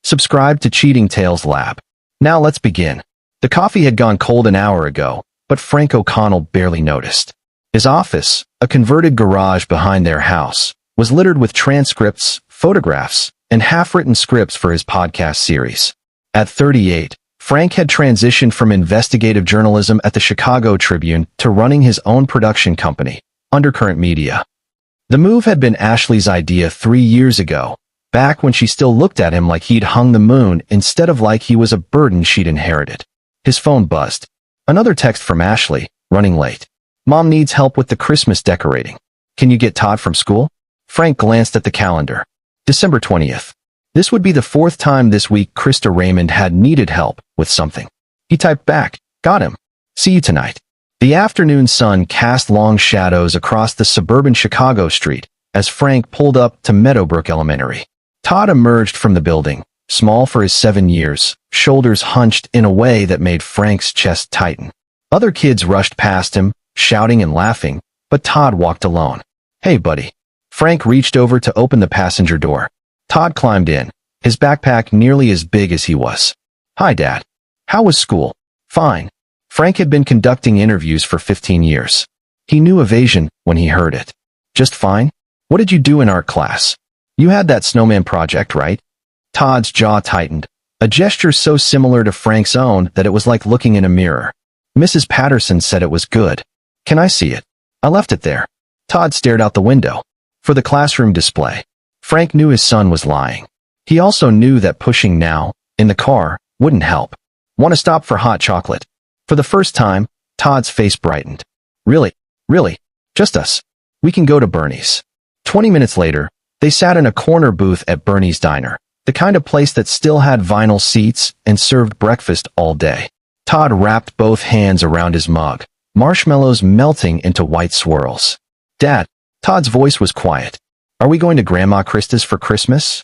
Subscribe to Cheating Tales Lab. Now let's begin. The coffee had gone cold an hour ago, but Frank O'Connell barely noticed. His office, a converted garage behind their house, was littered with transcripts, photographs, and half-written scripts for his podcast series. At 38, Frank had transitioned from investigative journalism at the Chicago Tribune to running his own production company, Undercurrent Media. The move had been Ashley's idea 3 years ago, back when she still looked at him like he'd hung the moon instead of like he was a burden she'd inherited. His phone buzzed. Another text from Ashley, running late. Mom needs help with the Christmas decorating. Can you get Todd from school? Frank glanced at the calendar. December 20th. This would be the 4th time this week Krista Raymond had needed help with something. He typed back, got him. See you tonight. The afternoon sun cast long shadows across the suburban Chicago street as Frank pulled up to Meadowbrook Elementary. Todd emerged from the building, small for his 7 years, shoulders hunched in a way that made Frank's chest tighten. Other kids rushed past him, shouting and laughing, but Todd walked alone. Hey, buddy. Frank reached over to open the passenger door. Todd climbed in, his backpack nearly as big as he was. Hi, Dad. How was school? Fine. Frank had been conducting interviews for 15 years. He knew evasion when he heard it. Just fine? What did you do in art class? You had that snowman project, right? Todd's jaw tightened, a gesture so similar to Frank's own that it was like looking in a mirror. Mrs. Patterson said it was good. Can I see it? I left it there. Todd stared out the window. For the classroom display. Frank knew his son was lying. He also knew that pushing now, in the car, wouldn't help. Want to stop for hot chocolate? For the first time, Todd's face brightened. Really? Just us. We can go to Bernie's. 20 minutes later, they sat in a corner booth at Bernie's Diner, the kind of place that still had vinyl seats and served breakfast all day. Todd wrapped both hands around his mug, marshmallows melting into white swirls. Dad, Todd's voice was quiet. Are we going to Grandma Krista's for Christmas?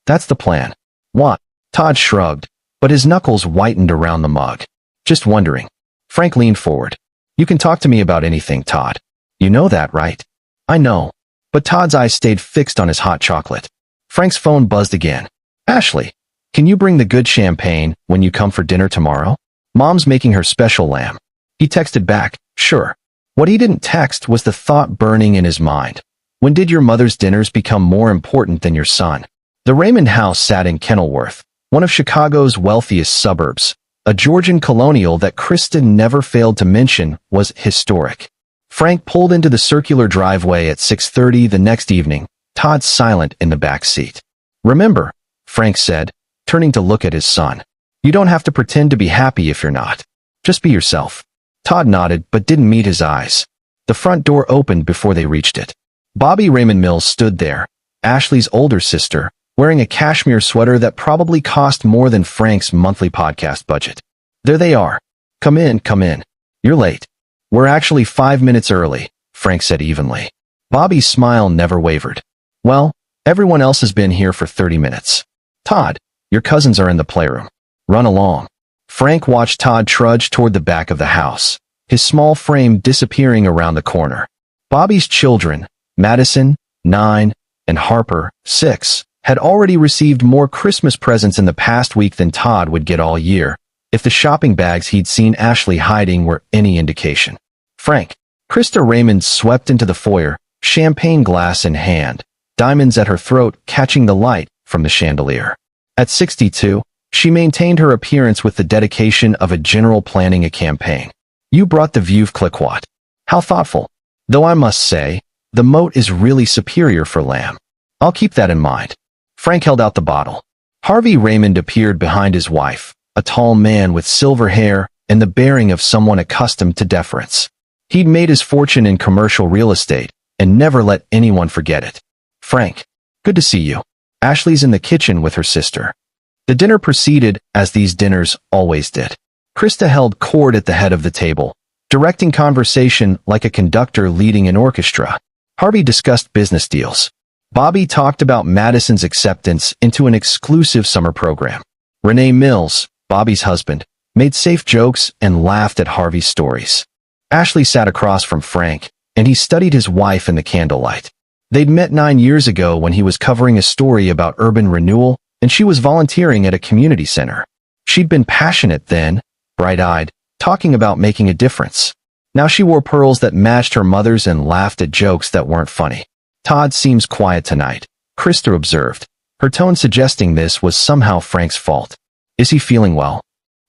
That's the plan. What? Todd shrugged, but his knuckles whitened around the mug. Just wondering. Frank leaned forward. You can talk to me about anything, Todd. You know that, right? I know. But Todd's eyes stayed fixed on his hot chocolate. Frank's phone buzzed again. Ashley, can you bring the good champagne when you come for dinner tomorrow? Mom's making her special lamb. He texted back, sure. What he didn't text was the thought burning in his mind. When did your mother's dinners become more important than your son? The Raymond house sat in Kenilworth, one of Chicago's wealthiest suburbs. A Georgian colonial that Kristen never failed to mention was historic. Frank pulled into the circular driveway at 6:30 the next evening, Todd silent in the back seat. Remember, Frank said, turning to look at his son. You don't have to pretend to be happy if you're not. Just be yourself. Todd nodded but didn't meet his eyes. The front door opened before they reached it. Bobby Raymond Mills stood there, Ashley's older sister, wearing a cashmere sweater that probably cost more than Frank's monthly podcast budget. There they are. Come in. You're late. We're actually 5 minutes early, Frank said evenly. Bobby's smile never wavered. Well, everyone else has been here for 30 minutes. Todd, your cousins are in the playroom. Run along. Frank watched Todd trudge toward the back of the house, his small frame disappearing around the corner. Bobby's children, Madison, 9, and Harper, 6, had already received more Christmas presents in the past week than Todd would get all year, if the shopping bags he'd seen Ashley hiding were any indication. Frank. Krista Raymond swept into the foyer, champagne glass in hand, diamonds at her throat catching the light from the chandelier. At 62, she maintained her appearance with the dedication of a general planning a campaign. You brought the Veuve Clicquot. How thoughtful. Though I must say, the moat is really superior for lamb. I'll keep that in mind. Frank held out the bottle. Harvey Raymond appeared behind his wife, a tall man with silver hair and the bearing of someone accustomed to deference. He'd made his fortune in commercial real estate and never let anyone forget it. Frank, good to see you. Ashley's in the kitchen with her sister. The dinner proceeded as these dinners always did. Krista held court at the head of the table, directing conversation like a conductor leading an orchestra. Harvey discussed business deals. Bobby talked about Madison's acceptance into an exclusive summer program. Renee Mills, Bobby's husband, made safe jokes and laughed at Harvey's stories. Ashley sat across from Frank, and he studied his wife in the candlelight. They'd met 9 years ago when he was covering a story about urban renewal and she was volunteering at a community center. She'd been passionate then, bright-eyed, talking about making a difference. Now she wore pearls that matched her mother's and laughed at jokes that weren't funny. Todd seems quiet tonight, Krista observed, her tone suggesting this was somehow Frank's fault. Is he feeling well?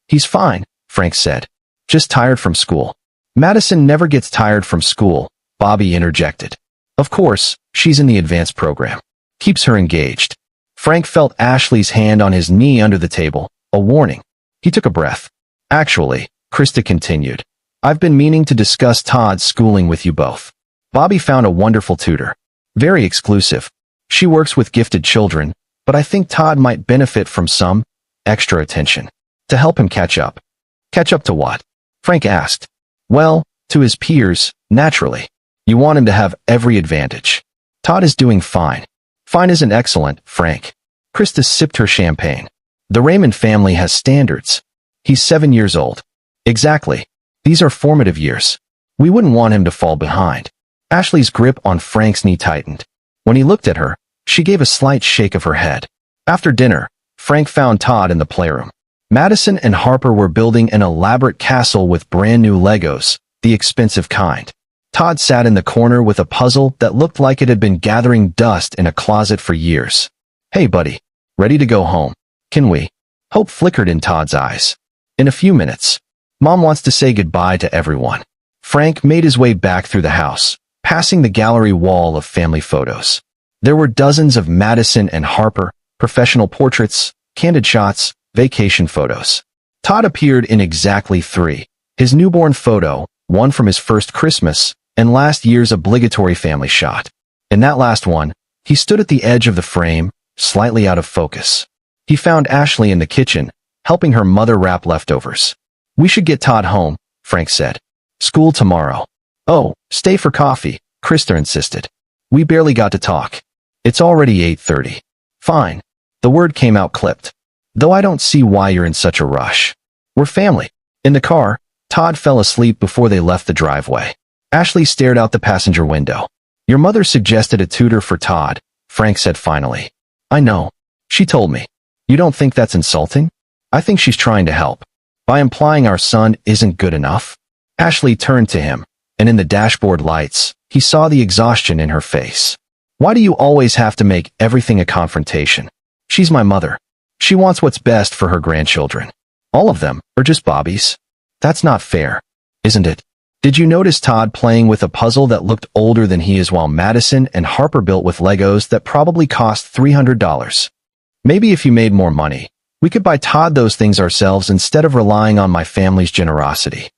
He's fine, Frank said. Just tired from school. Madison never gets tired from school, Bobby interjected. Of course, she's in the advanced program. Keeps her engaged. Frank felt Ashley's hand on his knee under the table, a warning. He took a breath. Actually, Krista continued, I've been meaning to discuss Todd's schooling with you both. Bobby found a wonderful tutor. Very exclusive. She works with gifted children, but I think Todd might benefit from some extra attention to help him catch up. Catch up to what? Frank asked. Well, to his peers, naturally. You want him to have every advantage. Todd is doing fine. Fine isn't excellent, Frank. Krista sipped her champagne. The Raymond family has standards. He's 7 years old. Exactly. These are formative years. We wouldn't want him to fall behind. Ashley's grip on Frank's knee tightened. When he looked at her, she gave a slight shake of her head. After dinner, Frank found Todd in the playroom. Madison and Harper were building an elaborate castle with brand new Legos, the expensive kind. Todd sat in the corner with a puzzle that looked like it had been gathering dust in a closet for years. Hey buddy, ready to go home? Can we? Hope flickered in Todd's eyes. In a few minutes. Mom wants to say goodbye to everyone. Frank made his way back through the house, passing the gallery wall of family photos. There were dozens of Madison and Harper, professional portraits, candid shots, vacation photos. Todd appeared in exactly 3. His newborn photo, one from his first Christmas, and last year's obligatory family shot. In that last one, he stood at the edge of the frame, slightly out of focus. He found Ashley in the kitchen, helping her mother wrap leftovers. We should get Todd home, Frank said. School tomorrow. Oh, stay for coffee, Krista insisted. We barely got to talk. It's already 8:30. Fine. The word came out clipped. Though I don't see why you're in such a rush. We're family. In the car, Todd fell asleep before they left the driveway. Ashley stared out the passenger window. Your mother suggested a tutor for Todd, Frank said finally. I know. She told me. You don't think that's insulting? I think she's trying to help. By implying our son isn't good enough? Ashley turned to him, and in the dashboard lights, he saw the exhaustion in her face. Why do you always have to make everything a confrontation? She's my mother. She wants what's best for her grandchildren. All of them, or just Bobby's? That's not fair, isn't it? Did you notice Todd playing with a puzzle that looked older than he is while Madison and Harper built with Legos that probably cost $300? Maybe if you made more money, we could buy Todd those things ourselves instead of relying on my family's generosity.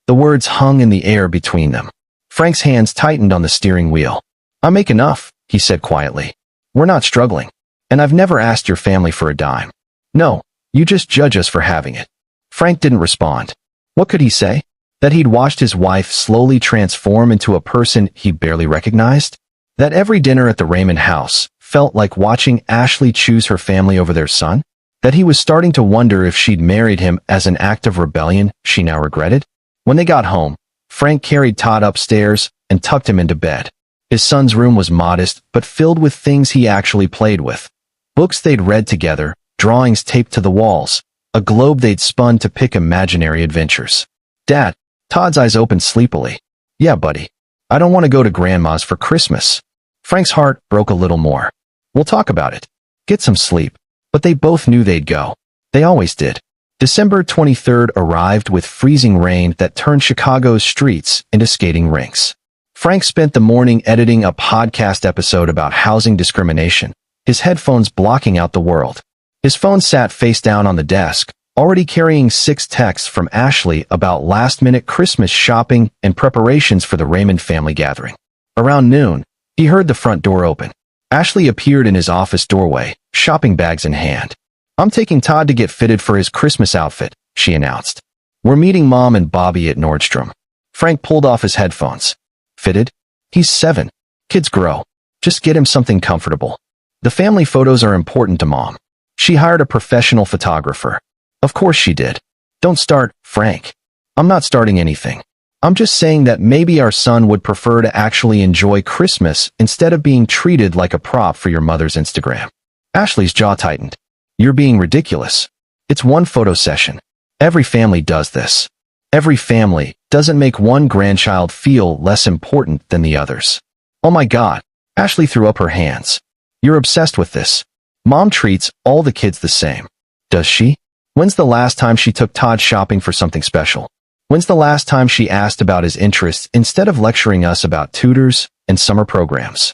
The words hung in the air between them. Frank's hands tightened on the steering wheel. I make enough, he said quietly. We're not struggling. And I've never asked your family for a dime. No, you just judge us for having it. Frank didn't respond. What could he say? That he'd watched his wife slowly transform into a person he barely recognized? That every dinner at the Raymond house felt like watching Ashley choose her family over their son? That he was starting to wonder if she'd married him as an act of rebellion she now regretted? When they got home, Frank carried Todd upstairs and tucked him into bed. His son's room was modest but filled with things he actually played with. Books they'd read together, drawings taped to the walls, a globe they'd spun to pick imaginary adventures. Dad, Todd's eyes opened sleepily. Yeah, buddy. I don't want to go to Grandma's for Christmas. Frank's heart broke a little more. We'll talk about it. Get some sleep. But they both knew they'd go. They always did. December 23rd arrived with freezing rain that turned Chicago's streets into skating rinks. Frank spent the morning editing a podcast episode about housing discrimination, his headphones blocking out the world. His phone sat face down on the desk, already carrying 6 texts from Ashley about last-minute Christmas shopping and preparations for the Raymond family gathering. Around noon, he heard the front door open. Ashley appeared in his office doorway, shopping bags in hand. I'm taking Todd to get fitted for his Christmas outfit, she announced. We're meeting Mom and Bobby at Nordstrom. Frank pulled off his headphones. Fitted? He's 7. Kids grow. Just get him something comfortable. The family photos are important to Mom. She hired a professional photographer. Of course she did. Don't start, Frank. I'm not starting anything. I'm just saying that maybe our son would prefer to actually enjoy Christmas instead of being treated like a prop for your mother's Instagram. Ashley's jaw tightened. You're being ridiculous. It's one photo session. Every family does this. Every family doesn't make one grandchild feel less important than the others. Oh my God. Ashley threw up her hands. You're obsessed with this. Mom treats all the kids the same. Does she? When's the last time she took Todd shopping for something special? When's the last time she asked about his interests instead of lecturing us about tutors and summer programs?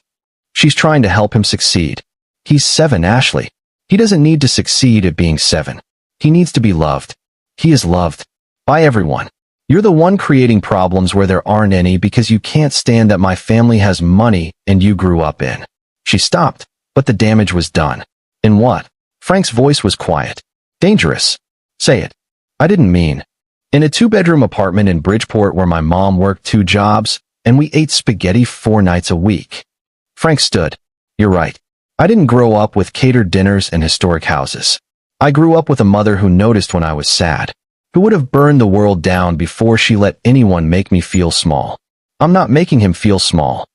She's trying to help him succeed. He's 7, Ashley. He doesn't need to succeed at being 7. He needs to be loved. He is loved by everyone. You're the one creating problems where there aren't any because you can't stand that my family has money and you grew up in. She stopped, but the damage was done. In what? Frank's voice was quiet. Dangerous. Say it. I didn't mean. In a 2-bedroom apartment in Bridgeport where my mom worked 2 jobs and we ate spaghetti 4 nights a week. Frank stood. You're right. I didn't grow up with catered dinners and historic houses. I grew up with a mother who noticed when I was sad, who would have burned the world down before she let anyone make me feel small. I'm not making him feel small.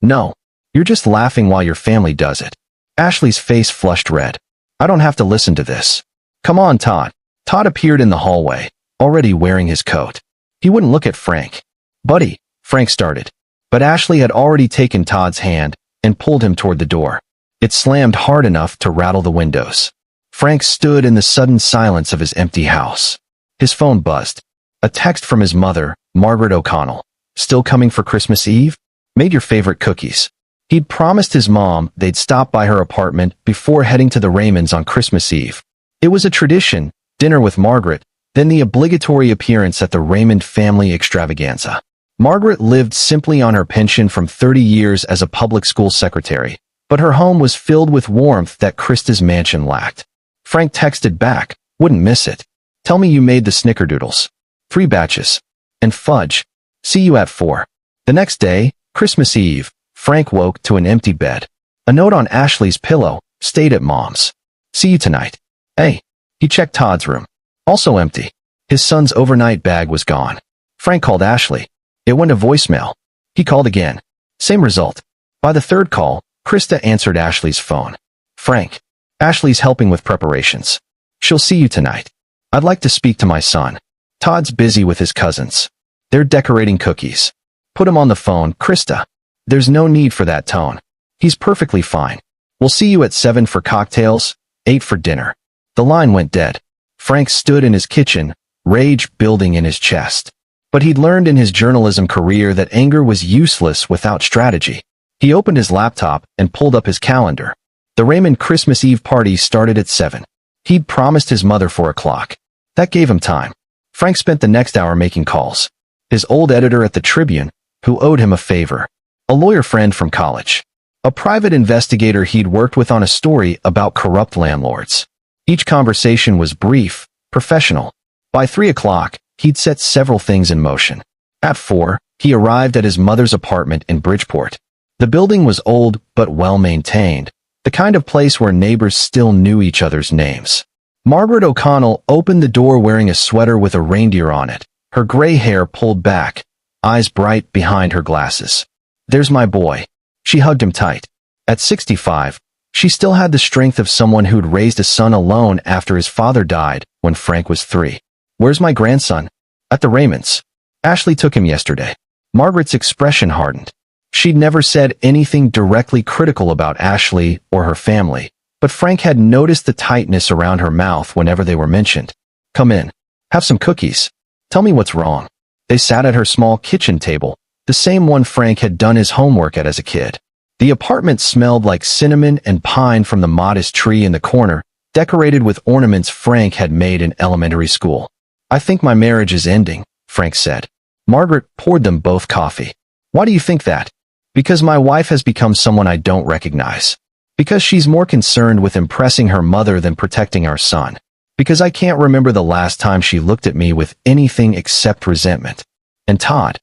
No. You're just laughing while your family does it. Ashley's face flushed red. I don't have to listen to this. Come on, Todd. Todd appeared in the hallway, already wearing his coat. He wouldn't look at Frank. Buddy, Frank started. But Ashley had already taken Todd's hand and pulled him toward the door. It slammed hard enough to rattle the windows. Frank stood in the sudden silence of his empty house. His phone buzzed. A text from his mother, Margaret O'Connell. Still coming for Christmas Eve? Made your favorite cookies. He'd promised his mom they'd stop by her apartment before heading to the Raymonds on Christmas Eve. It was a tradition, dinner with Margaret, then the obligatory appearance at the Raymond family extravaganza. Margaret lived simply on her pension from 30 years as a public school secretary, but her home was filled with warmth that Krista's mansion lacked. Frank texted back, wouldn't miss it. Tell me you made the snickerdoodles. 3 batches. And fudge. See you at 4. The next day, Christmas Eve, Frank woke to an empty bed. A note on Ashley's pillow, stayed at Mom's. See you tonight. Hey. He checked Todd's room. Also empty. His son's overnight bag was gone. Frank called Ashley. It went to voicemail. He called again. Same result. By the 3rd call, Krista answered Ashley's phone. Frank. Ashley's helping with preparations. She'll see you tonight. I'd like to speak to my son. Todd's busy with his cousins. They're decorating cookies. Put him on the phone, Krista. There's no need for that tone. He's perfectly fine. We'll see you at 7 for cocktails, 8 for dinner. The line went dead. Frank stood in his kitchen, rage building in his chest. But he'd learned in his journalism career that anger was useless without strategy. He opened his laptop and pulled up his calendar. The Raymond Christmas Eve party started at 7. He'd promised his mother 4 o'clock. That gave him time. Frank spent the next hour making calls. His old editor at the Tribune, who owed him a favor. A lawyer friend from college. A private investigator he'd worked with on a story about corrupt landlords. Each conversation was brief, professional. By 3 o'clock, he'd set several things in motion. At 4, he arrived at his mother's apartment in Bridgeport. The building was old but well-maintained, the kind of place where neighbors still knew each other's names. Margaret O'Connell opened the door wearing a sweater with a reindeer on it, her gray hair pulled back, eyes bright behind her glasses. There's my boy. She hugged him tight. At 65, she still had the strength of someone who'd raised a son alone after his father died when Frank was 3. Where's my grandson? At the Raymonds. Ashley took him yesterday. Margaret's expression hardened. She'd never said anything directly critical about Ashley or her family, but Frank had noticed the tightness around her mouth whenever they were mentioned. Come in. Have some cookies. Tell me what's wrong. They sat at her small kitchen table, the same one Frank had done his homework at as a kid. The apartment smelled like cinnamon and pine from the modest tree in the corner, decorated with ornaments Frank had made in elementary school. I think my marriage is ending, Frank said. Margaret poured them both coffee. Why do you think that? Because my wife has become someone I don't recognize. Because she's more concerned with impressing her mother than protecting our son. Because I can't remember the last time she looked at me with anything except resentment. And Todd.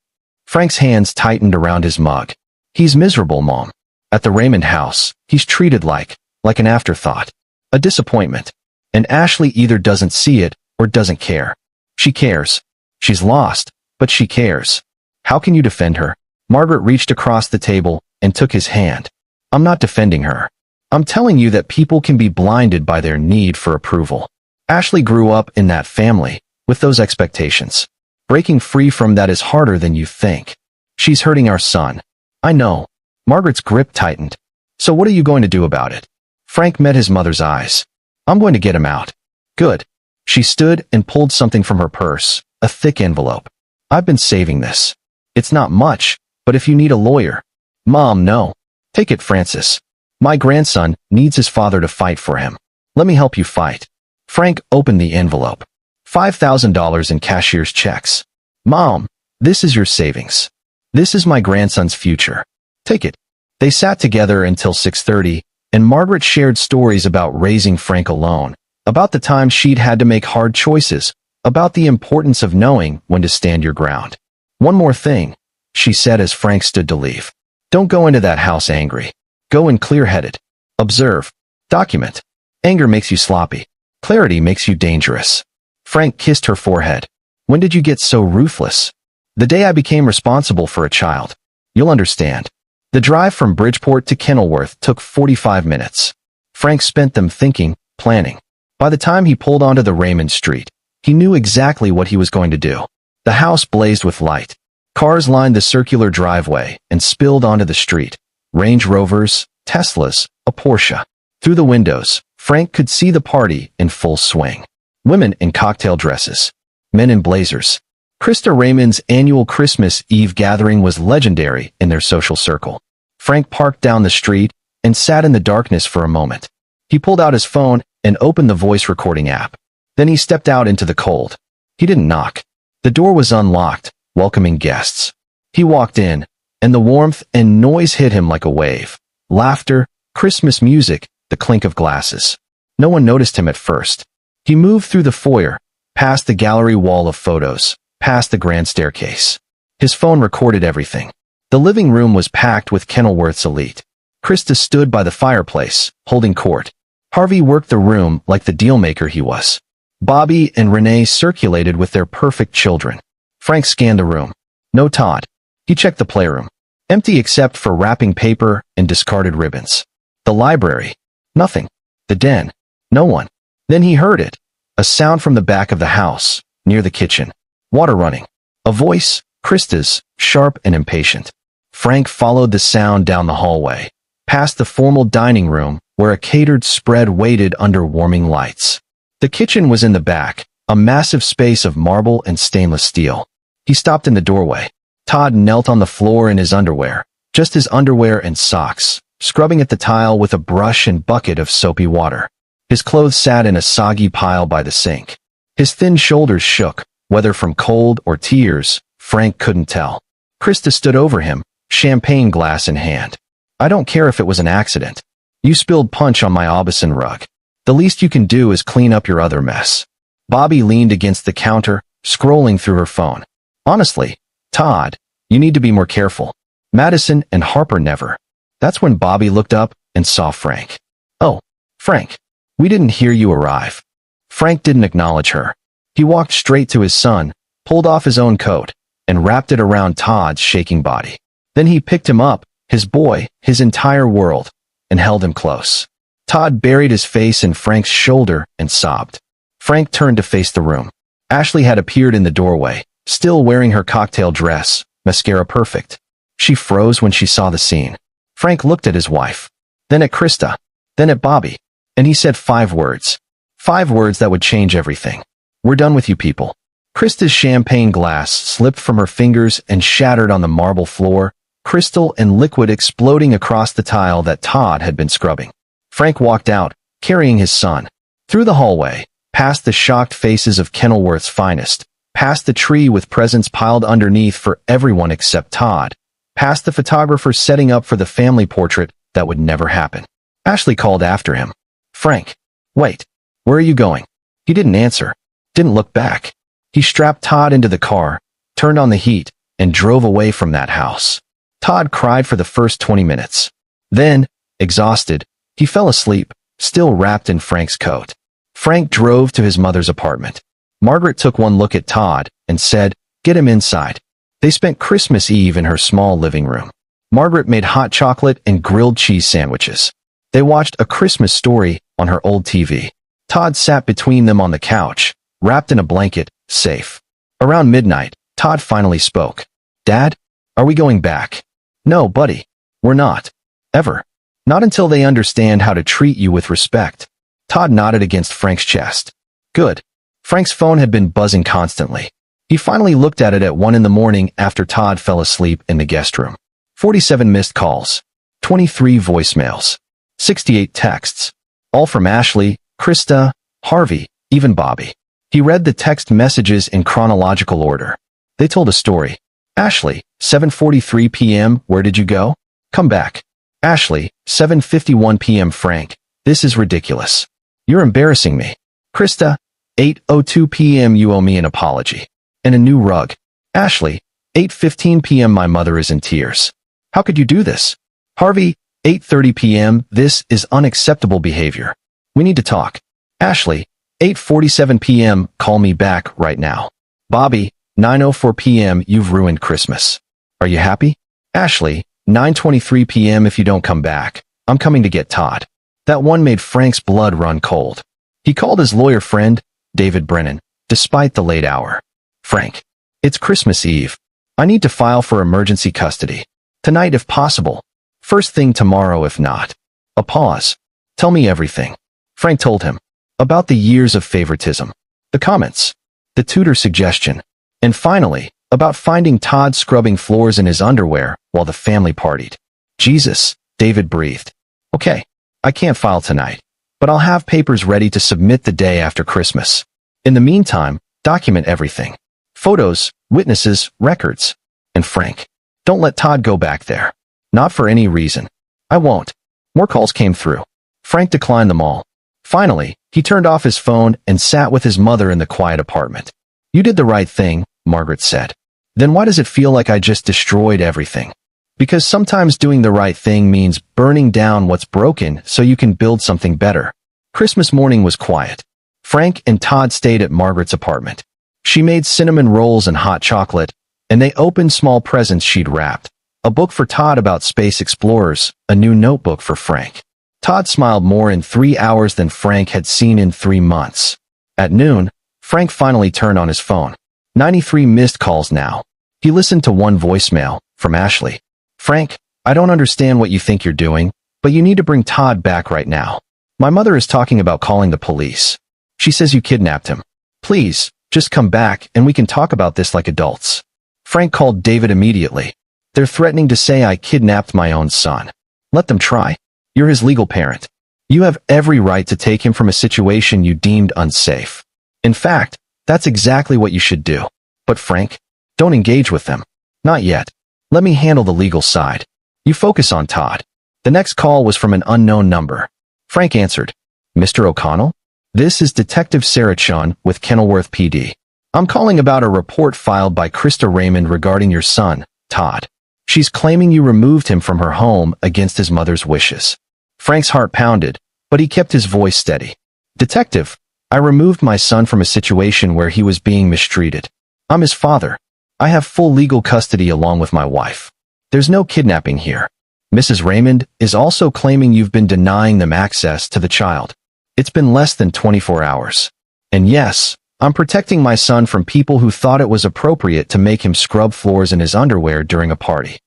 Frank's hands tightened around his mug. He's miserable, Mom. At the Raymond house, he's treated like an afterthought. A disappointment. And Ashley either doesn't see it or doesn't care. She cares. She's lost, but she cares. How can you defend her? Margaret reached across the table and took his hand. I'm not defending her. I'm telling you that people can be blinded by their need for approval. Ashley grew up in that family, with those expectations. Breaking free from that is harder than you think. She's hurting our son. I know. Margaret's grip tightened. So what are you going to do about it? Frank met his mother's eyes. I'm going to get him out. Good. She stood and pulled something from her purse, a thick envelope. I've been saving this. It's not much, but if you need a lawyer. Mom, no. Take it, Francis. My grandson needs his father to fight for him. Let me help you fight. Frank opened the envelope. $5,000 in cashier's checks. Mom, this is your savings. This is my grandson's future. Take it. They sat together until 6:30, and Margaret shared stories about raising Frank alone, about the time she'd had to make hard choices, about the importance of knowing when to stand your ground. One more thing, she said as Frank stood to leave. Don't go into that house angry. Go in clear-headed. Observe. Document. Anger makes you sloppy. Clarity makes you dangerous. Frank kissed her forehead. When did you get so ruthless? The day I became responsible for a child. You'll understand. The drive from Bridgeport to Kenilworth took 45 minutes. Frank spent them thinking, planning. By the time he pulled onto the Raymond Street, he knew exactly what he was going to do. The house blazed with light. Cars lined the circular driveway and spilled onto the street. Range Rovers, Teslas, a Porsche. Through the windows, Frank could see the party in full swing. Women in cocktail dresses. Men in blazers. Krista Raymond's annual Christmas Eve gathering was legendary in their social circle. Frank parked down the street and sat in the darkness for a moment. He pulled out his phone and opened the voice recording app. Then he stepped out into the cold. He didn't knock. The door was unlocked, welcoming guests. He walked in, and the warmth and noise hit him like a wave. Laughter, Christmas music, the clink of glasses. No one noticed him at first. He moved through the foyer, past the gallery wall of photos, past the grand staircase. His phone recorded everything. The living room was packed with Kenilworth's elite. Krista stood by the fireplace, holding court. Harvey worked the room like the dealmaker he was. Bobby and Renee circulated with their perfect children. Frank scanned the room. No Todd. He checked the playroom. Empty except for wrapping paper and discarded ribbons. The library. Nothing. The den. No one. Then he heard it. A sound from the back of the house, near the kitchen. Water running. A voice, Krista's, sharp and impatient. Frank followed the sound down the hallway, past the formal dining room where a catered spread waited under warming lights. The kitchen was in the back, a massive space of marble and stainless steel. He stopped in the doorway. Todd knelt on the floor in his underwear, just his underwear and socks, scrubbing at the tile with a brush and bucket of soapy water. His clothes sat in a soggy pile by the sink. His thin shoulders shook, whether from cold or tears, Frank couldn't tell. Krista stood over him, champagne glass in hand. I don't care if it was an accident. You spilled punch on my Aubusson rug. The least you can do is clean up your other mess. Bobby leaned against the counter, scrolling through her phone. Honestly, Todd, you need to be more careful. Madison and Harper never. That's when Bobby looked up and saw Frank. Oh, Frank. We didn't hear you arrive. Frank didn't acknowledge her. He walked straight to his son, pulled off his own coat, and wrapped it around Todd's shaking body. Then he picked him up, his boy, his entire world, and held him close. Todd buried his face in Frank's shoulder and sobbed. Frank turned to face the room. Ashley had appeared in the doorway, still wearing her cocktail dress, mascara perfect. She froze when she saw the scene. Frank looked at his wife, then at Krista, then at Bobby, and he said 5 words. 5 words that would change everything. We're done with you people. Krista's champagne glass slipped from her fingers and shattered on the marble floor, crystal and liquid exploding across the tile that Todd had been scrubbing. Frank walked out, carrying his son. Through the hallway, past the shocked faces of Kenilworth's finest, past the tree with presents piled underneath for everyone except Todd, past the photographer setting up for the family portrait that would never happen. Ashley called after him. Frank, wait, where are you going? He didn't answer, didn't look back. He strapped Todd into the car, turned on the heat, and drove away from that house. Todd cried for the first 20 minutes. Then, exhausted, he fell asleep, still wrapped in Frank's coat. Frank drove to his mother's apartment. Margaret took one look at Todd and said, "Get him inside." They spent Christmas Eve in her small living room. Margaret made hot chocolate and grilled cheese sandwiches. They watched A Christmas Story on her old TV. Todd sat between them on the couch, wrapped in a blanket, safe. Around midnight, Todd finally spoke. "Dad, are we going back?" "No, buddy. We're not. Ever. Not until they understand how to treat you with respect." Todd nodded against Frank's chest. "Good." Frank's phone had been buzzing constantly. He finally looked at it at 1 in the morning after Todd fell asleep in the guest room. 47 missed calls. 23 voicemails. 68 texts. All from Ashley, Krista, Harvey, even Bobby. He read the text messages in chronological order. They told a story. Ashley, 7:43 p.m. Where did you go? Come back. Ashley, 7:51 p.m. Frank, this is ridiculous. You're embarrassing me. Krista, 8:02 p.m. You owe me an apology. And a new rug. Ashley, 8:15 p.m. My mother is in tears. How could you do this? Harvey, 8:30 p.m. This is unacceptable behavior. We need to talk. Ashley, 8:47 p.m. Call me back right now. Bobby, 9:04 p.m. You've ruined Christmas. Are you happy? Ashley, 9:23 p.m. If you don't come back, I'm coming to get Todd. That one made Frank's blood run cold. He called his lawyer friend, David Brennan, despite the late hour. Frank, it's Christmas Eve. I need to file for emergency custody. Tonight if possible. First thing tomorrow if not. A pause. Tell me everything. Frank told him. About the years of favoritism. The comments. The tutor suggestion. And finally, about finding Todd scrubbing floors in his underwear while the family partied. Jesus, David breathed. Okay, I can't file tonight, but I'll have papers ready to submit the day after Christmas. In the meantime, document everything. Photos, witnesses, records. And Frank, don't let Todd go back there. Not for any reason. I won't. More calls came through. Frank declined them all. Finally, he turned off his phone and sat with his mother in the quiet apartment. You did the right thing, Margaret said. Then why does it feel like I just destroyed everything? Because sometimes doing the right thing means burning down what's broken so you can build something better. Christmas morning was quiet. Frank and Todd stayed at Margaret's apartment. She made cinnamon rolls and hot chocolate, and they opened small presents she'd wrapped. A book for Todd about space explorers, a new notebook for Frank. Todd smiled more in 3 hours than Frank had seen in 3 months. At noon, Frank finally turned on his phone. 93 missed calls now. He listened to one voicemail, from Ashley. Frank, I don't understand what you think you're doing, but you need to bring Todd back right now. My mother is talking about calling the police. She says you kidnapped him. Please, just come back and we can talk about this like adults. Frank called David immediately. They're threatening to say I kidnapped my own son. Let them try. You're his legal parent. You have every right to take him from a situation you deemed unsafe. In fact, that's exactly what you should do. But Frank, don't engage with them. Not yet. Let me handle the legal side. You focus on Todd. The next call was from an unknown number. Frank answered. Mr. O'Connell? This is Detective Sarah Chun with Kenilworth PD. I'm calling about a report filed by Krista Raymond regarding your son, Todd. She's claiming you removed him from her home against his mother's wishes. Frank's heart pounded, but he kept his voice steady. Detective, I removed my son from a situation where he was being mistreated. I'm his father. I have full legal custody along with my wife. There's no kidnapping here. Mrs. Raymond is also claiming you've been denying them access to the child. It's been less than 24 hours. And yes, I'm protecting my son from people who thought it was appropriate to make him scrub floors in his underwear during a party.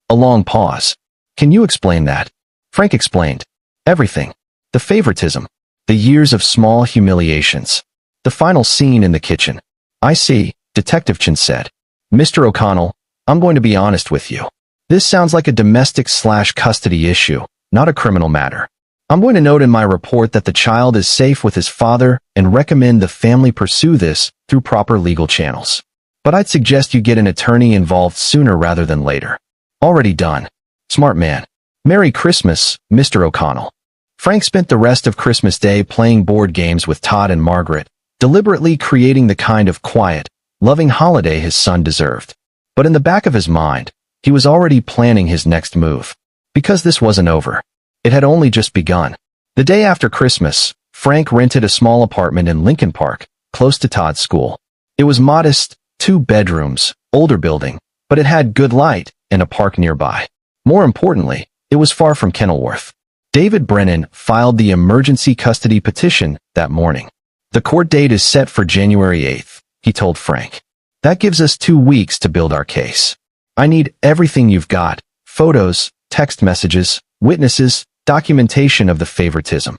A long pause. Can you explain that? Frank explained. Everything. The favoritism. The years of small humiliations. The final scene in the kitchen. I see, Detective Chin said. Mr. O'Connell, I'm going to be honest with you. This sounds like a domestic/custody issue, not a criminal matter. I'm going to note in my report that the child is safe with his father and recommend the family pursue this through proper legal channels. But I'd suggest you get an attorney involved sooner rather than later. Already done. Smart man. Merry Christmas, Mr. O'Connell. Frank spent the rest of Christmas Day playing board games with Todd and Margaret, deliberately creating the kind of quiet, loving holiday his son deserved. But in the back of his mind, he was already planning his next move. Because this wasn't over. It had only just begun. The day after Christmas, Frank rented a small apartment in Lincoln Park, close to Todd's school. It was modest, 2 bedrooms, older building, but it had good light and a park nearby. More importantly, it was far from Kenilworth. David Brennan filed the emergency custody petition that morning. The court date is set for January 8th, he told Frank. That gives us 2 weeks to build our case. I need everything you've got: photos, text messages, witnesses, documentation of the favoritism.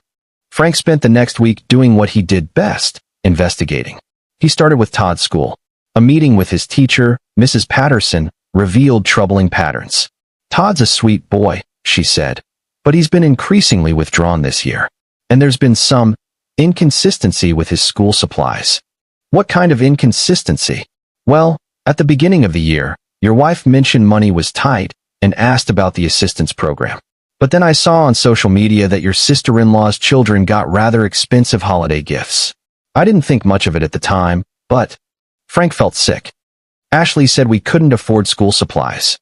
Frank spent the next week doing what he did best: investigating. He started with Todd's school. A meeting with his teacher, Mrs. Patterson, revealed troubling patterns. Todd's a sweet boy, she said, but he's been increasingly withdrawn this year. And there's been some inconsistency with his school supplies. What kind of inconsistency? Well, at the beginning of the year, your wife mentioned money was tight and asked about the assistance program. But then I saw on social media that your sister-in-law's children got rather expensive holiday gifts. I didn't think much of it at the time, but Frank felt sick. Ashley said we couldn't afford school supplies.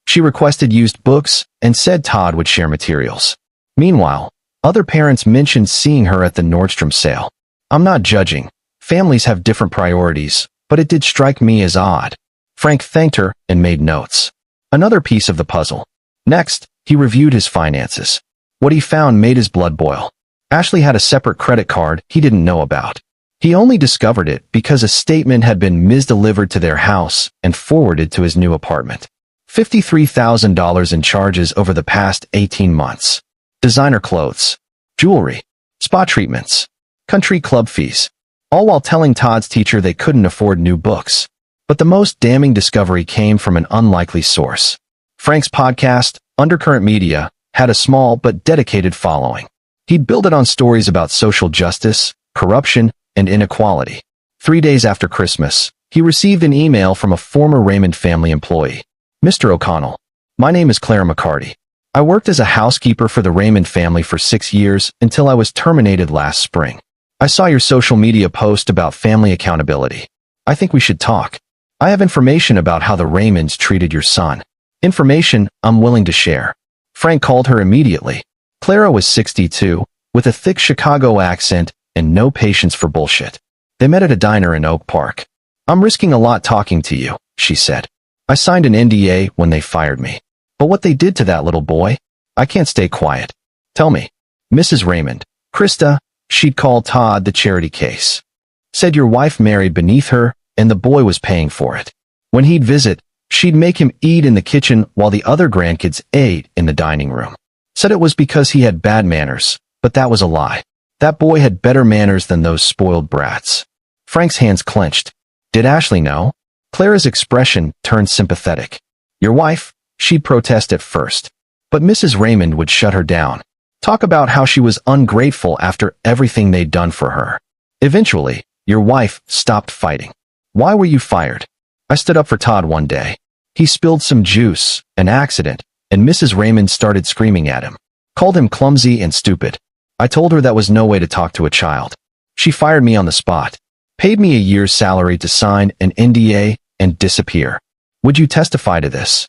She requested used books and said Todd would share materials. Meanwhile, other parents mentioned seeing her at the Nordstrom sale. I'm not judging. Families have different priorities, but it did strike me as odd. Frank thanked her and made notes. Another piece of the puzzle. Next, he reviewed his finances. What he found made his blood boil. Ashley had a separate credit card he didn't know about. He only discovered it because a statement had been misdelivered to their house and forwarded to his new apartment. $53,000 in charges over the past 18 months. Designer clothes, jewelry, spa treatments, country club fees. All while telling Todd's teacher they couldn't afford new books. But the most damning discovery came from an unlikely source. Frank's podcast, Undercurrent Media, had a small but dedicated following. He'd built it on stories about social justice, corruption, and inequality. 3 days after Christmas, he received an email from a former Raymond family employee. Mr. O'Connell, my name is Clara McCarty. I worked as a housekeeper for the Raymond family for 6 years until I was terminated last spring. I saw your social media post about family accountability. I think we should talk. I have information about how the Raymonds treated your son. Information I'm willing to share. Frank called her immediately. Clara was 62, with a thick Chicago accent and no patience for bullshit. They met at a diner in Oak Park. I'm risking a lot talking to you, she said. I signed an NDA when they fired me. But what they did to that little boy? I can't stay quiet. Tell me. Mrs. Raymond, Krista, she'd called Todd the charity case. Said your wife married beneath her and the boy was paying for it. When he'd visit, she'd make him eat in the kitchen while the other grandkids ate in the dining room. Said it was because he had bad manners, but that was a lie. That boy had better manners than those spoiled brats. Frank's hands clenched. Did Ashley know? Clara's expression turned sympathetic. Your wife? She'd protest at first. But Mrs. Raymond would shut her down. Talk about how she was ungrateful after everything they'd done for her. Eventually, your wife stopped fighting. Why were you fired? I stood up for Todd one day. He spilled some juice, an accident, and Mrs. Raymond started screaming at him. Called him clumsy and stupid. I told her that was no way to talk to a child. She fired me on the spot. Paid me a year's salary to sign an NDA and disappear. Would you testify to this?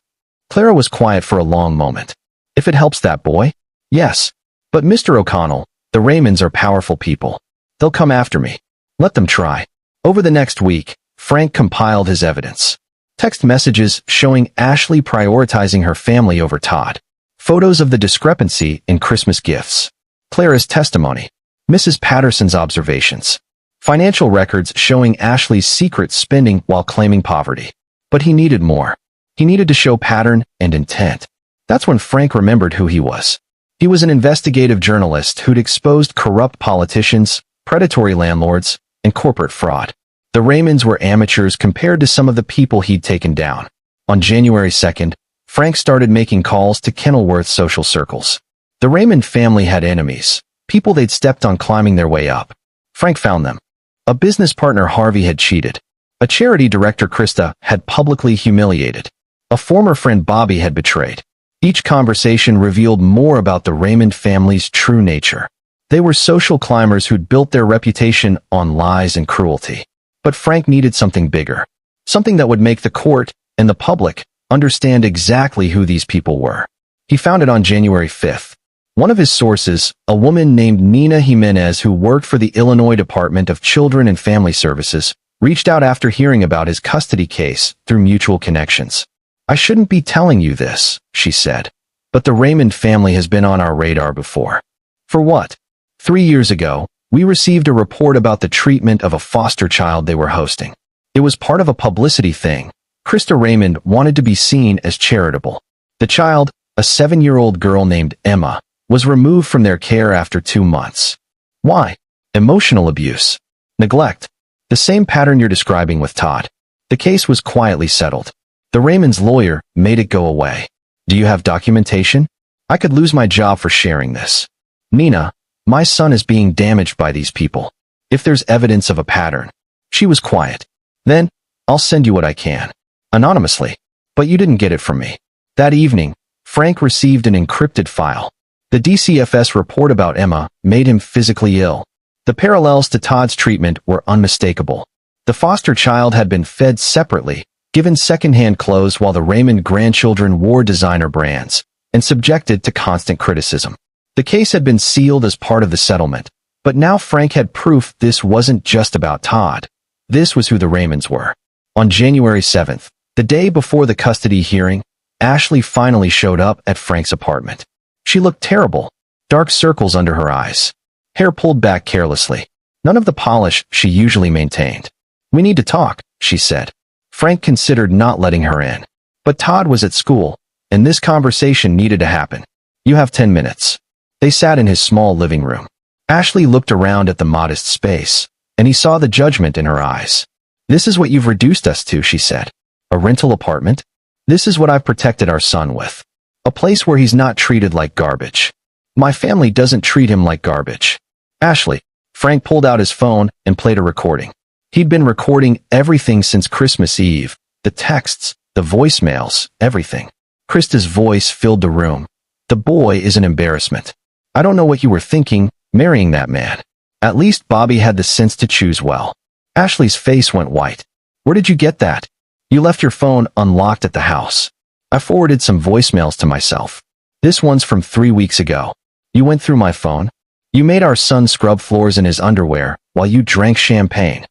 Clara was quiet for a long moment. If it helps that boy? Yes. But Mr. O'Connell, the Raymonds are powerful people. They'll come after me. Let them try. Over the next week, Frank compiled his evidence. Text messages showing Ashley prioritizing her family over Todd. Photos of the discrepancy in Christmas gifts. Clara's testimony. Mrs. Patterson's observations. Financial records showing Ashley's secret spending while claiming poverty. But he needed more. He needed to show pattern and intent. That's when Frank remembered who he was. He was an investigative journalist who'd exposed corrupt politicians, predatory landlords, and corporate fraud. The Raymonds were amateurs compared to some of the people he'd taken down. On January 2nd, Frank started making calls to Kenilworth social circles. The Raymond family had enemies, people they'd stepped on climbing their way up. Frank found them. A business partner Harvey had cheated. A charity director Krista had publicly humiliated. A former friend Bobby had betrayed. Each conversation revealed more about the Raymond family's true nature. They were social climbers who'd built their reputation on lies and cruelty. But Frank needed something bigger. Something that would make the court and the public understand exactly who these people were. He found it on January 5th. One of his sources, a woman named Nina Jimenez who worked for the Illinois Department of Children and Family Services, reached out after hearing about his custody case through mutual connections. I shouldn't be telling you this, she said. But the Raymond family has been on our radar before. For what? 3 years ago, we received a report about the treatment of a foster child they were hosting. It was part of a publicity thing. Krista Raymond wanted to be seen as charitable. The child, a 7-year-old girl named Emma, was removed from their care after 2 months. Why? Emotional abuse. Neglect. The same pattern you're describing with Todd. The case was quietly settled. The Raymond's lawyer made it go away. Do you have documentation? I could lose my job for sharing this. Nina, my son is being damaged by these people. If there's evidence of a pattern. She was quiet. Then, I'll send you what I can. Anonymously. But you didn't get it from me. That evening, Frank received an encrypted file. The DCFS report about Emma made him physically ill. The parallels to Todd's treatment were unmistakable. The foster child had been fed separately, given secondhand clothes while the Raymond grandchildren wore designer brands, and subjected to constant criticism. The case had been sealed as part of the settlement, but now Frank had proof this wasn't just about Todd. This was who the Raymonds were. On January 7th, the day before the custody hearing, Ashley finally showed up at Frank's apartment. She looked terrible, dark circles under her eyes, hair pulled back carelessly, none of the polish she usually maintained. We need to talk, she said. Frank considered not letting her in. But Todd was at school, and this conversation needed to happen. You have 10 minutes. They sat in his small living room. Ashley looked around at the modest space, and he saw the judgment in her eyes. This is what you've reduced us to, she said. A rental apartment? This is what I've protected our son with. A place where he's not treated like garbage. My family doesn't treat him like garbage. Ashley. Frank pulled out his phone and played a recording. He'd been recording everything since Christmas Eve. The texts, the voicemails, everything. Krista's voice filled the room. The boy is an embarrassment. I don't know what you were thinking, marrying that man. At least Bobby had the sense to choose well. Ashley's face went white. Where did you get that? You left your phone unlocked at the house. I forwarded some voicemails to myself. This one's from 3 weeks ago. You went through my phone. You made our son scrub floors in his underwear while you drank champagne.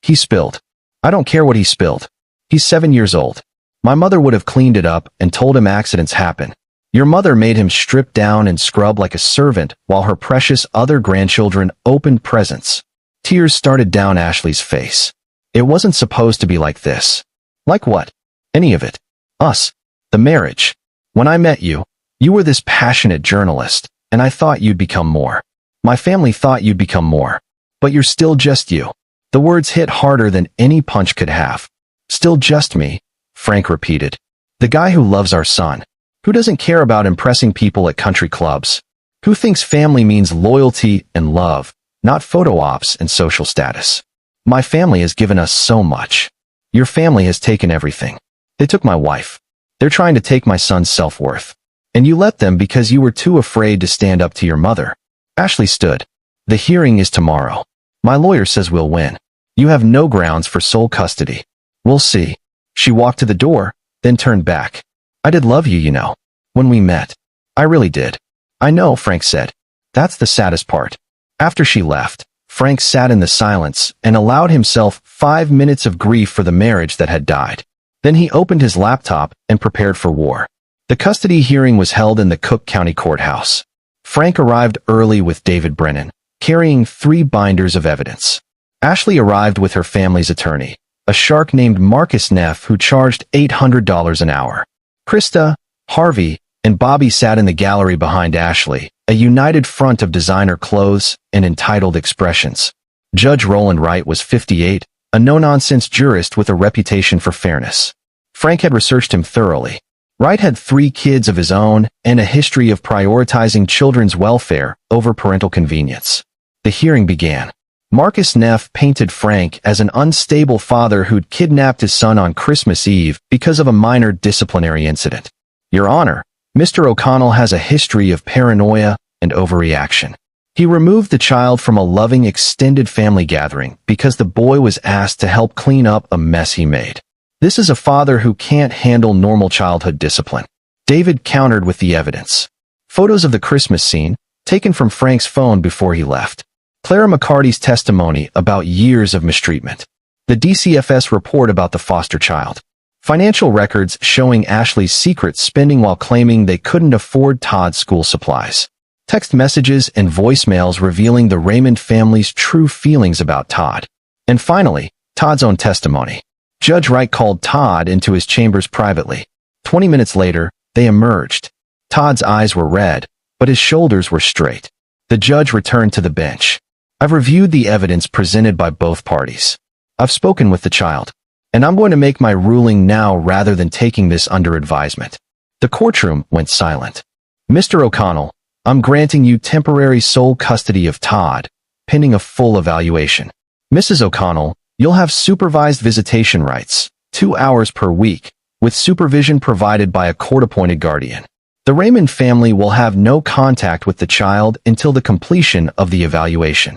He spilled. I don't care what he spilled. He's 7 years old. My mother would have cleaned it up and told him accidents happen. Your mother made him strip down and scrub like a servant while her precious other grandchildren opened presents. Tears started down Ashley's face. It wasn't supposed to be like this. Like what? Any of it. Us. The marriage. When I met you, you were this passionate journalist, and I thought you'd become more. My family thought you'd become more. But you're still just you. The words hit harder than any punch could have. Still just me, Frank repeated. The guy who loves our son. Who doesn't care about impressing people at country clubs? Who thinks family means loyalty and love, not photo ops and social status? My family has given us so much. Your family has taken everything. They took my wife. They're trying to take my son's self-worth. And you let them because you were too afraid to stand up to your mother. Ashley stood. The hearing is tomorrow. My lawyer says we'll win. You have no grounds for sole custody. We'll see. She walked to the door, then turned back. I did love you, you know. When we met. I really did. I know, Frank said. That's the saddest part. After she left, Frank sat in the silence and allowed himself 5 minutes of grief for the marriage that had died. Then he opened his laptop and prepared for war. The custody hearing was held in the Cook County Courthouse. Frank arrived early with David Brennan, carrying 3 binders of evidence. Ashley arrived with her family's attorney, a shark named Marcus Neff who charged $800 an hour. Krista, Harvey, and Bobby sat in the gallery behind Ashley, a united front of designer clothes and entitled expressions. Judge Roland Wright was 58, a no-nonsense jurist with a reputation for fairness. Frank had researched him thoroughly. Wright had 3 kids of his own and a history of prioritizing children's welfare over parental convenience. The hearing began. Marcus Neff painted Frank as an unstable father who'd kidnapped his son on Christmas Eve because of a minor disciplinary incident. Your Honor, Mr. O'Connell has a history of paranoia and overreaction. He removed the child from a loving extended family gathering because the boy was asked to help clean up a mess he made. This is a father who can't handle normal childhood discipline. David countered with the evidence. Photos of the Christmas scene, taken from Frank's phone before he left. Clara McCarty's testimony about years of mistreatment. The DCFS report about the foster child. Financial records showing Ashley's secret spending while claiming they couldn't afford Todd's school supplies. Text messages and voicemails revealing the Raymond family's true feelings about Todd. And finally, Todd's own testimony. Judge Wright called Todd into his chambers privately. 20 minutes later, they emerged. Todd's eyes were red, but his shoulders were straight. The judge returned to the bench. I've reviewed the evidence presented by both parties. I've spoken with the child, and I'm going to make my ruling now rather than taking this under advisement. The courtroom went silent. Mr. O'Connell, I'm granting you temporary sole custody of Todd, pending a full evaluation. Mrs. O'Connell, you'll have supervised visitation rights, 2 hours per week, with supervision provided by a court-appointed guardian. The Raymond family will have no contact with the child until the completion of the evaluation.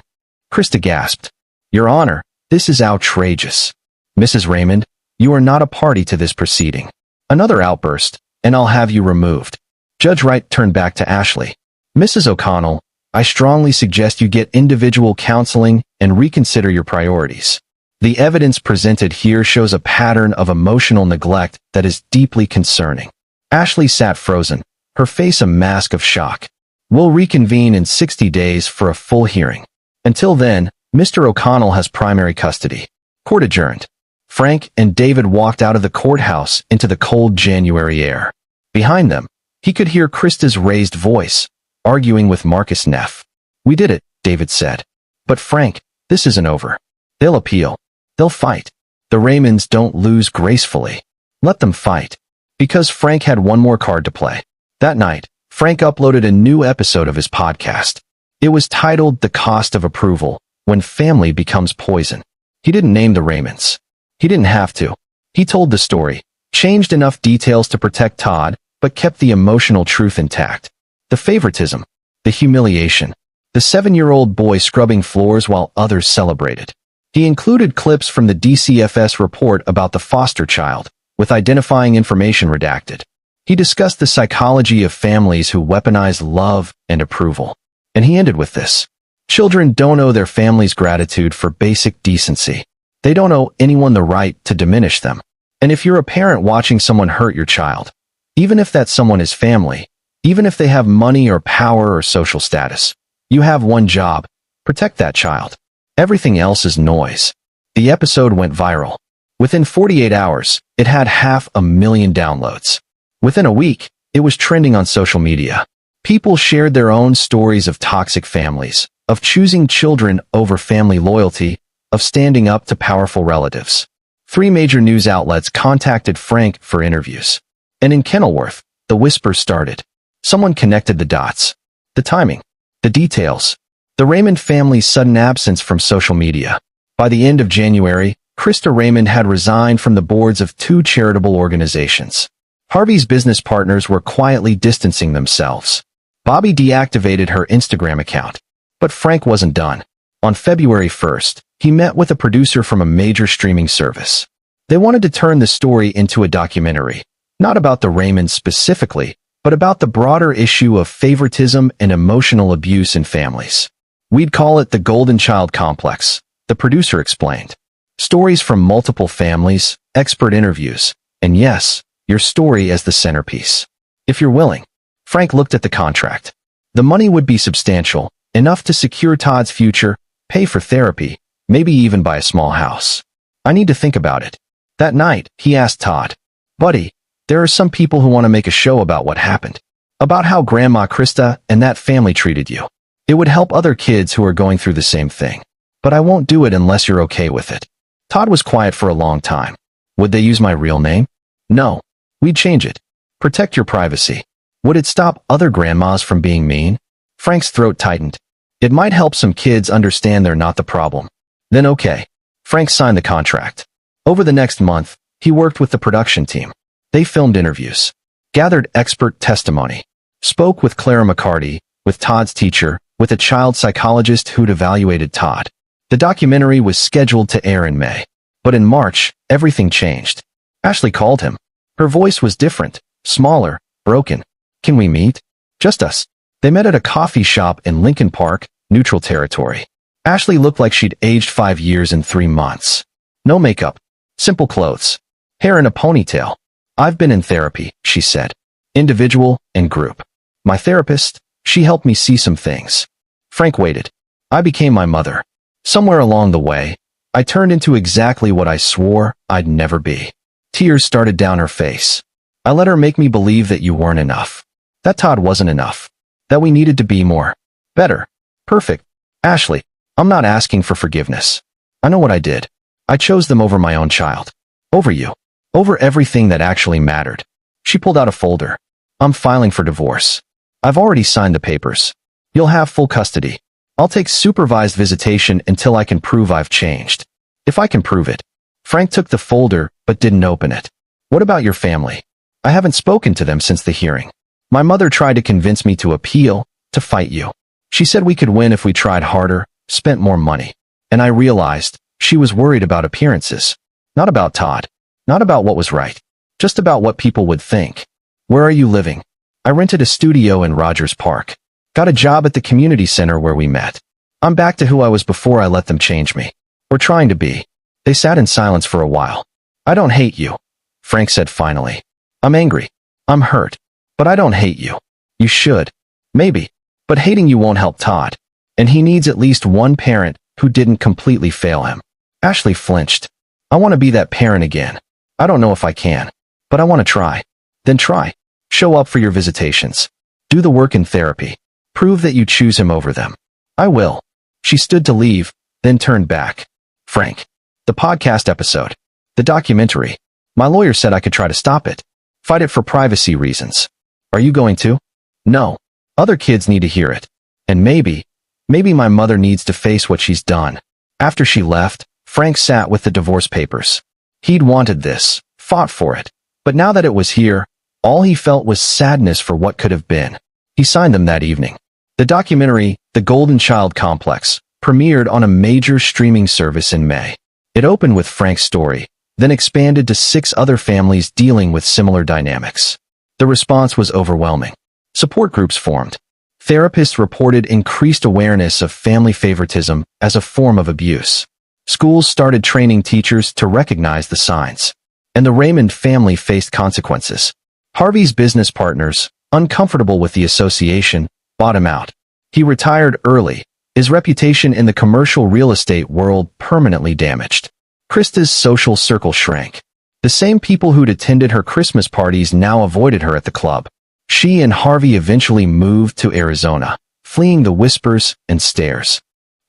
Krista gasped. Your Honor, this is outrageous. Mrs. Raymond, you are not a party to this proceeding. Another outburst, and I'll have you removed. Judge Wright turned back to Ashley. Mrs. O'Connell, I strongly suggest you get individual counseling and reconsider your priorities. The evidence presented here shows a pattern of emotional neglect that is deeply concerning. Ashley sat frozen, her face a mask of shock. We'll reconvene in 60 days for a full hearing. Until then, Mr. O'Connell has primary custody. Court adjourned. Frank and David walked out of the courthouse into the cold January air. Behind them, he could hear Krista's raised voice, arguing with Marcus Neff. We did it, David said. But Frank, this isn't over. They'll appeal. They'll fight. The Raymonds don't lose gracefully. Let them fight. Because Frank had one more card to play. That night, Frank uploaded a new episode of his podcast. It was titled The Cost of Approval, When Family Becomes Poison. He didn't name the Raymonds. He didn't have to. He told the story, changed enough details to protect Todd, but kept the emotional truth intact. The favoritism, the humiliation, the 7-year-old boy scrubbing floors while others celebrated. He included clips from the DCFS report about the foster child, with identifying information redacted. He discussed the psychology of families who weaponize love and approval. And he ended with this. Children don't owe their families gratitude for basic decency. They don't owe anyone the right to diminish them. And if you're a parent watching someone hurt your child, even if that someone is family, even if they have money or power or social status, you have one job: protect that child. Everything else is noise. The episode went viral. Within 48 hours, it had 500,000 downloads. Within a week, it was trending on social media. People shared their own stories of toxic families, of choosing children over family loyalty, of standing up to powerful relatives. 3 major news outlets contacted Frank for interviews. And in Kenilworth, the whisper started. Someone connected the dots. The timing. The details. The Raymond family's sudden absence from social media. By the end of January, Krista Raymond had resigned from the boards of 2 charitable organizations. Harvey's business partners were quietly distancing themselves. Bobby deactivated her Instagram account. But Frank wasn't done. On February 1st, he met with a producer from a major streaming service. They wanted to turn the story into a documentary, not about the Raymonds specifically, but about the broader issue of favoritism and emotional abuse in families. We'd call it the Golden Child Complex, the producer explained. Stories from multiple families, expert interviews, and yes, your story as the centerpiece. If you're willing. Frank looked at the contract. The money would be substantial, enough to secure Todd's future, pay for therapy, maybe even buy a small house. I need to think about it. That night, he asked Todd, Buddy, there are some people who want to make a show about what happened. About how Grandma Krista and that family treated you. It would help other kids who are going through the same thing. But I won't do it unless you're okay with it. Todd was quiet for a long time. Would they use my real name? No. We'd change it. Protect your privacy. Would it stop other grandmas from being mean? Frank's throat tightened. It might help some kids understand they're not the problem. Then okay. Frank signed the contract. Over the next month, he worked with the production team. They filmed interviews, gathered expert testimony, spoke with Clara McCarty, with Todd's teacher, with a child psychologist who'd evaluated Todd. The documentary was scheduled to air in May. But in March, everything changed. Ashley called him. Her voice was different, smaller, broken. Can we meet? Just us. They met at a coffee shop in Lincoln Park, neutral territory. Ashley looked like she'd aged 5 years in 3 months. No makeup. Simple clothes. hair in a ponytail. I've been in therapy, she said. Individual and group. My therapist, she helped me see some things. Frank waited. I became my mother. Somewhere along the way, I turned into exactly what I swore I'd never be. Tears started down her face. I let her make me believe that you weren't enough. That Todd wasn't enough. That we needed to be more. Better. Perfect. Ashley, I'm not asking for forgiveness. I know what I did. I chose them over my own child. Over you. Over everything that actually mattered. She pulled out a folder. I'm filing for divorce. I've already signed the papers. You'll have full custody. I'll take supervised visitation until I can prove I've changed. If I can prove it. Frank took the folder but didn't open it. What about your family? I haven't spoken to them since the hearing. My mother tried to convince me to appeal, to fight you. She said we could win if we tried harder, spent more money. And I realized she was worried about appearances. Not about Todd. Not about what was right. Just about what people would think. Where are you living? I rented a studio in Rogers Park. Got a job at the community center where we met. I'm back to who I was before I let them change me. Or trying to be. They sat in silence for a while. I don't hate you, Frank said finally. I'm angry. I'm hurt. But I don't hate you. You should. Maybe. But hating you won't help Todd. And he needs at least one parent who didn't completely fail him. Ashley flinched. I want to be that parent again. I don't know if I can. But I want to try. Then try. Show up for your visitations. Do the work in therapy. Prove that you choose him over them. I will. She stood to leave, then turned back. Frank. The podcast episode. The documentary. My lawyer said I could try to stop it. Fight it for privacy reasons. Are you going to? No. Other kids need to hear it. And maybe my mother needs to face what she's done. After she left, Frank sat with the divorce papers. He'd wanted this, fought for it. But now that it was here, all he felt was sadness for what could have been. He signed them that evening. The documentary, The Golden Child Complex, premiered on a major streaming service in May. It opened with Frank's story, then expanded to 6 other families dealing with similar dynamics. The response was overwhelming. Support groups formed. Therapists reported increased awareness of family favoritism as a form of abuse. Schools started training teachers to recognize the signs. And the Raymond family faced consequences. Harvey's business partners, uncomfortable with the association, bought him out. He retired early, his reputation in the commercial real estate world permanently damaged. Krista's social circle shrank. The same people who'd attended her Christmas parties now avoided her at the club. She and Harvey eventually moved to Arizona, fleeing the whispers and stares.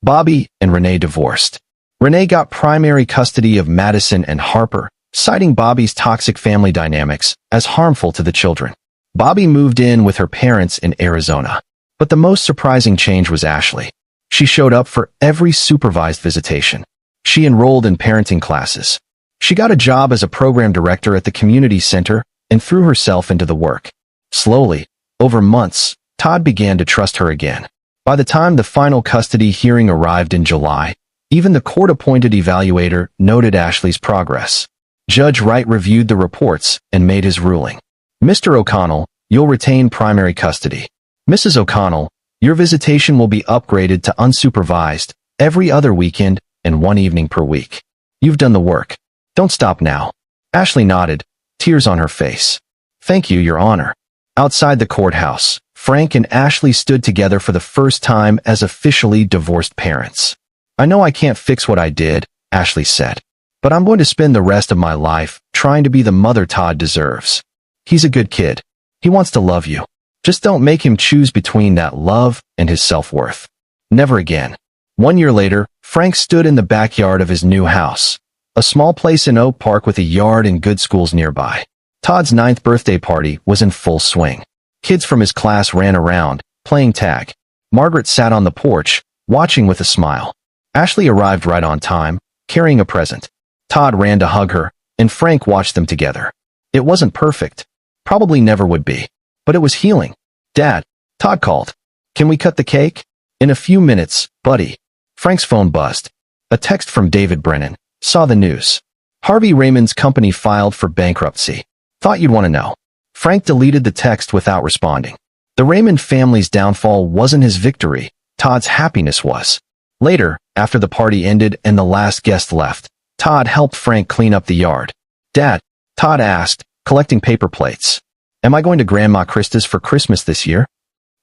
Bobby and Renee divorced. Renee got primary custody of Madison and Harper, citing Bobby's toxic family dynamics as harmful to the children. Bobby moved in with her parents in Arizona. But the most surprising change was Ashley. She showed up for every supervised visitation. She enrolled in parenting classes. She got a job as a program director at the community center and threw herself into the work. Slowly, over months, Todd began to trust her again. By the time the final custody hearing arrived in July, even the court-appointed evaluator noted Ashley's progress. Judge Wright reviewed the reports and made his ruling. Mr. O'Connell, you'll retain primary custody. Mrs. O'Connell, your visitation will be upgraded to unsupervised, every other weekend and 1 evening per week. You've done the work. Don't stop now. Ashley nodded, tears on her face. Thank you, Your Honor. Outside the courthouse, Frank and Ashley stood together for the first time as officially divorced parents. I know I can't fix what I did, Ashley said. But I'm going to spend the rest of my life trying to be the mother Todd deserves. He's a good kid. He wants to love you. Just don't make him choose between that love and his self-worth. Never again. 1 year later, Frank stood in the backyard of his new house, a small place in Oak Park with a yard and good schools nearby. Todd's 9th birthday party was in full swing. Kids from his class ran around, playing tag. Margaret sat on the porch, watching with a smile. Ashley arrived right on time, carrying a present. Todd ran to hug her, and Frank watched them together. It wasn't perfect. Probably never would be. But it was healing. Dad, Todd called. Can we cut the cake? In a few minutes, buddy. Frank's phone buzzed. A text from David Brennan. Saw the news. Harvey Raymond's company filed for bankruptcy. Thought you'd want to know. Frank deleted the text without responding. The Raymond family's downfall wasn't his victory. Todd's happiness was. Later, after the party ended and the last guest left, Todd helped Frank clean up the yard. Dad, Todd asked, collecting paper plates. Am I going to Grandma Krista's for Christmas this year?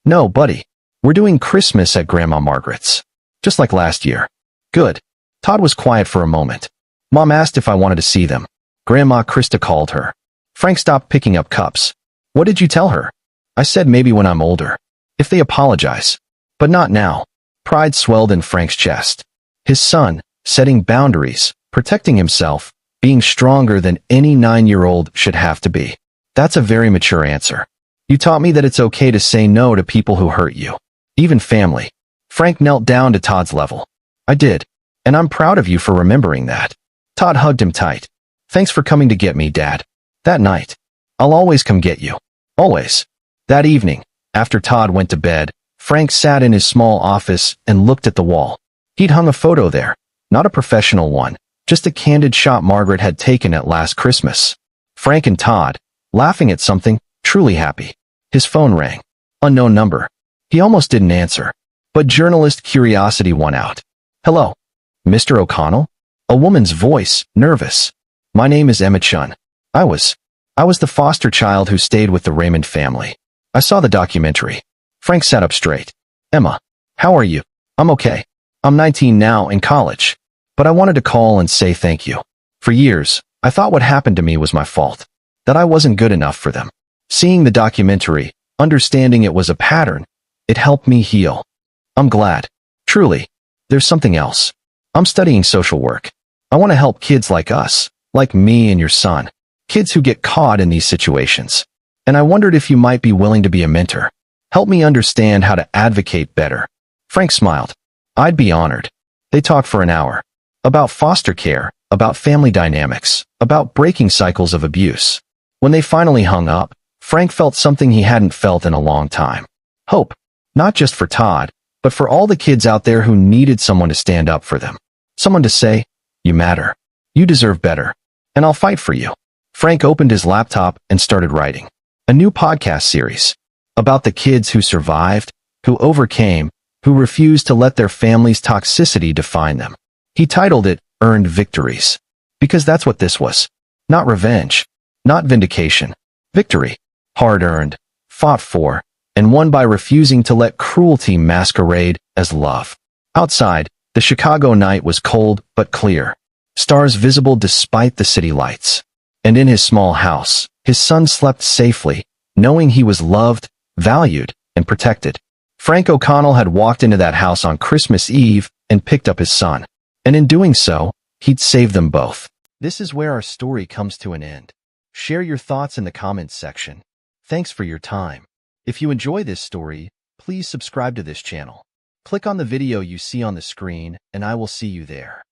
No, buddy. We're doing Christmas at Grandma Margaret's. Just like last year. Good. Todd was quiet for a moment. Mom asked if I wanted to see them. Grandma Krista called her. Frank stopped picking up cups. What did you tell her? I said maybe when I'm older. If they apologize. But not now. Pride swelled in Frank's chest. His son, setting boundaries, protecting himself, being stronger than any 9-year-old should have to be. That's a very mature answer. You taught me that it's okay to say no to people who hurt you. Even family. Frank knelt down to Todd's level. I did. And I'm proud of you for remembering that. Todd hugged him tight. Thanks for coming to get me, Dad. That night. I'll always come get you. Always. That evening, after Todd went to bed, Frank sat in his small office and looked at the wall. He'd hung a photo there. Not a professional one. Just a candid shot Margaret had taken at last Christmas. Frank and Todd, laughing at something, truly happy. His phone rang. Unknown number. He almost didn't answer. But journalist curiosity won out. Hello. Mr. O'Connell? A woman's voice, nervous. My name is Emma Chun. I was the foster child who stayed with the Raymond family. I saw the documentary. Frank sat up straight. Emma, how are you? I'm okay. I'm 19 now in college. But I wanted to call and say thank you. For years, I thought what happened to me was my fault. That I wasn't good enough for them. Seeing the documentary, understanding it was a pattern, it helped me heal. I'm glad. Truly. There's something else. I'm studying social work. I want to help kids like us, like me and your son. Kids who get caught in these situations. And I wondered if you might be willing to be a mentor. Help me understand how to advocate better. Frank smiled. I'd be honored. They talked for an hour. About foster care, about family dynamics, about breaking cycles of abuse. When they finally hung up, Frank felt something he hadn't felt in a long time. Hope. Not just for Todd, but for all the kids out there who needed someone to stand up for them. Someone to say, you matter. You deserve better. And I'll fight for you. Frank opened his laptop and started writing. A new podcast series. About the kids who survived, who overcame, who refused to let their family's toxicity define them. He titled it, Earned Victories. Because that's what this was. Not revenge. Not vindication. Victory. Hard-earned. Fought for. And won by refusing to let cruelty masquerade as love. Outside, the Chicago night was cold but clear. Stars visible despite the city lights. And in his small house, his son slept safely, knowing he was loved, valued, and protected. Frank O'Connell had walked into that house on Christmas Eve and picked up his son. And in doing so, he'd saved them both. This is where our story comes to an end. Share your thoughts in the comments section. Thanks for your time. If you enjoy this story, please subscribe to this channel. Click on the video you see on the screen, and I will see you there.